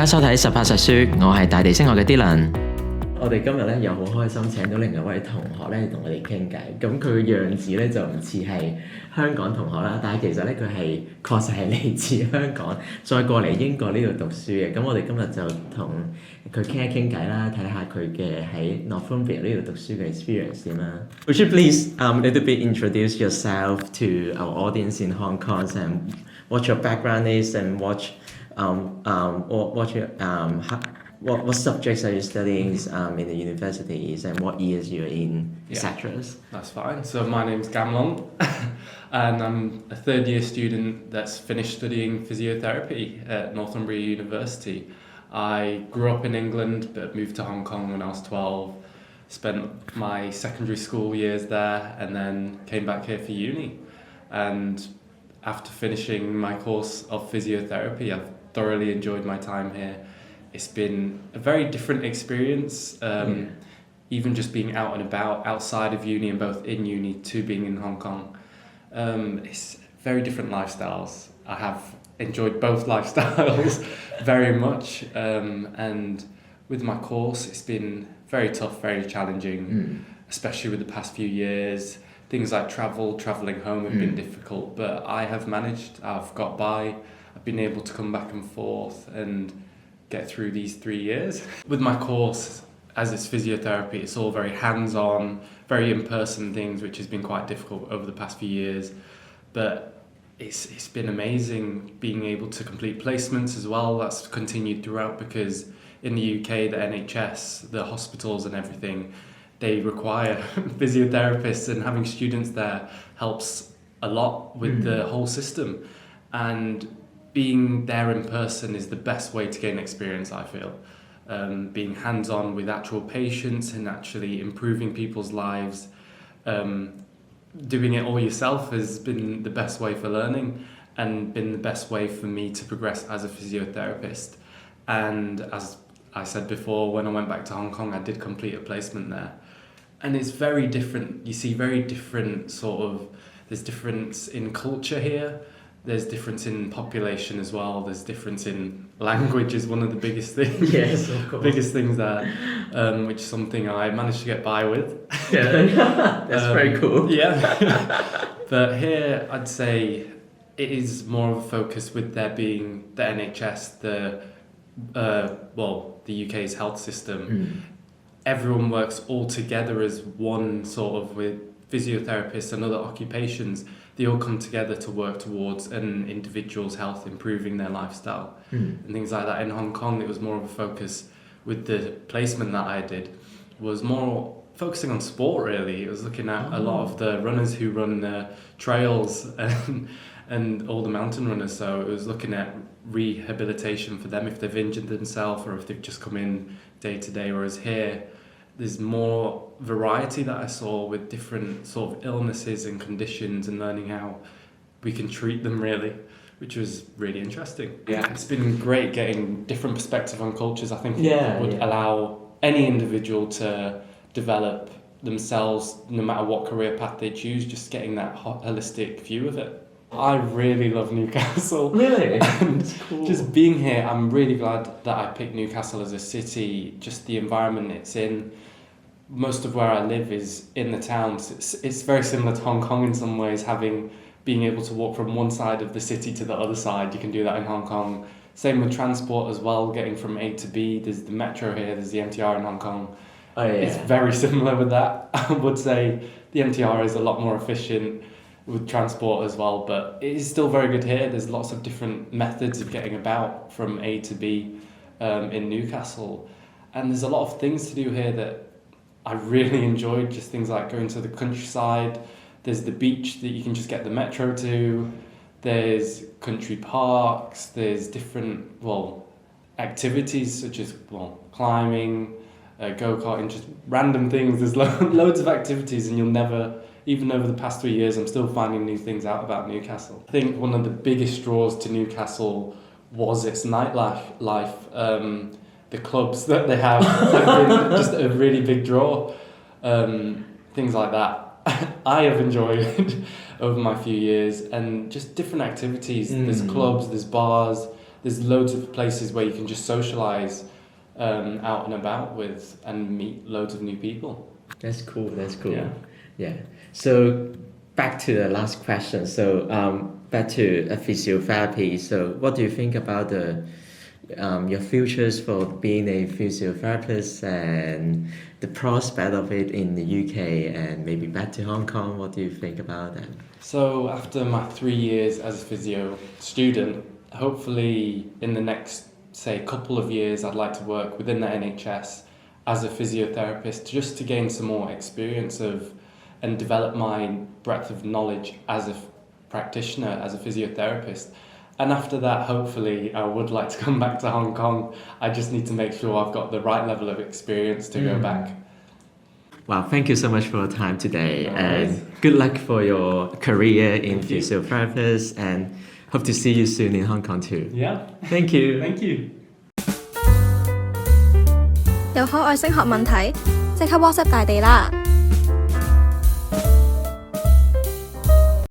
大家收睇實拍實說，我係大地升學嘅 Dylan。我哋今日咧又好開心請到另一位同學咧同我哋傾偈，咁佢嘅樣子咧就唔似係香港同學啦，但係其實咧佢係確實係嚟自香港，再過嚟英國呢度讀書嘅。咁我哋今日就同佢傾一傾偈啦，睇下佢嘅喺 Northumbria 呢度讀書嘅 experience 點啦。Would you please little bit introduce yourself to our audience in Hong Kong and what your background is and what subjects are you studying in the universities and what years you're in, etc. That's fine. So my name's Gamlong and I'm a third year student that's finished studying physiotherapy at Northumbria University. I grew up in England but moved to Hong Kong when I was 12, spent my secondary school years there and then came back here for uni. And after finishing my course of physiotherapy, I've thoroughly enjoyed my time here. It's been a very different experience, even just being out and about outside of uni and both in uni to being in Hong Kong. It's very different lifestyles. I have enjoyed both lifestyles very much, and with my course it's been very tough, very challenging, especially with the past few years. Things like travelling home have been difficult, but I have managed, I've got by, I've been able to come back and forth and get through these 3 years. With my course, as it's physiotherapy, it's all very hands-on, very in-person things, which has been quite difficult over the past few years. But it's been amazing being able to complete placements as well. That's continued throughout because in the UK, the NHS, the hospitals and everything, they require physiotherapists, and having students there helps a lot with the whole system. And being there in person is the best way to gain experience, I feel. Being hands-on with actual patients and actually improving people's lives. Doing it all yourself has been the best way for learning and been the best way for me to progress as a physiotherapist. And as I said before, when I went back to Hong Kong, I did complete a placement there. And it's very different. You see very different there's difference in culture here. There's difference in population as well. There's difference in language is one of the biggest things. Yes, of course. Biggest things there, which is something I managed to get by with. Yeah, that's very cool. Yeah. But here, I'd say it is more of a focus with there being the NHS, the UK's health system. Everyone works all together as one with physiotherapists and other occupations. They all come together to work towards an individual's health, improving their lifestyle and things like that. In Hong Kong, it was more of a focus with the placement that I did, was more focusing on sport really. It was looking at a lot of the runners who run the trails and all the mountain runners. So it was looking at rehabilitation for them if they've injured themselves or if they've just come in day to day. Whereas here, there's more variety that I saw with different illnesses and conditions and learning how we can treat them really, which was really interesting. Yeah, it's been great getting different perspective on cultures. I think it would allow any individual to develop themselves no matter what career path they choose, just getting that holistic view of it. I really love Newcastle. Really? And cool. Just being here, I'm really glad that I picked Newcastle as a city, just the environment it's in. Most of where I live is in the towns. It's very similar to Hong Kong in some ways, being able to walk from one side of the city to the other side. You can do that in Hong Kong. Same with transport as well, getting from A to B. There's the metro here, there's the MTR in Hong Kong. Oh, yeah. It's very similar with that. I would say the MTR is a lot more efficient with transport as well, but it is still very good here. There's lots of different methods of getting about from A to B in Newcastle. And there's a lot of things to do here that I really enjoyed, just things like going to the countryside. There's the beach that you can just get the metro to. There's country parks. There's different, activities such as, climbing, go-karting, just random things. There's loads of activities and you'll never, even over the past 3 years, I'm still finding new things out about Newcastle. I think one of the biggest draws to Newcastle was its nightlife. The clubs that they have been just a really big draw. Things like that I have enjoyed over my few years, and just different activities. There's clubs, there's bars, there's loads of places where you can just socialise out and about with and meet loads of new people. That's cool. Yeah. Yeah. So back to the last question. So back to physiotherapy. So what do you think about your futures for being a physiotherapist and the prospect of it in the UK and maybe back to Hong Kong? What do you think about that? So after my 3 years as a physio student, hopefully in the next, say, couple of years, I'd like to work within the NHS as a physiotherapist just to gain some more experience and develop my breadth of knowledge as a practitioner, as a physiotherapist. And after that, hopefully, I would like to come back to Hong Kong. I just need to make sure I've got the right level of experience to go back. Wow, thank you so much for your time today. No and worries. good luck for your career in Thank you. physiotherapist and hope to see you soon in Hong Kong too. Yeah. Thank you. Thank you. 有海外升學問題，即刻 WhatsApp 大地啦！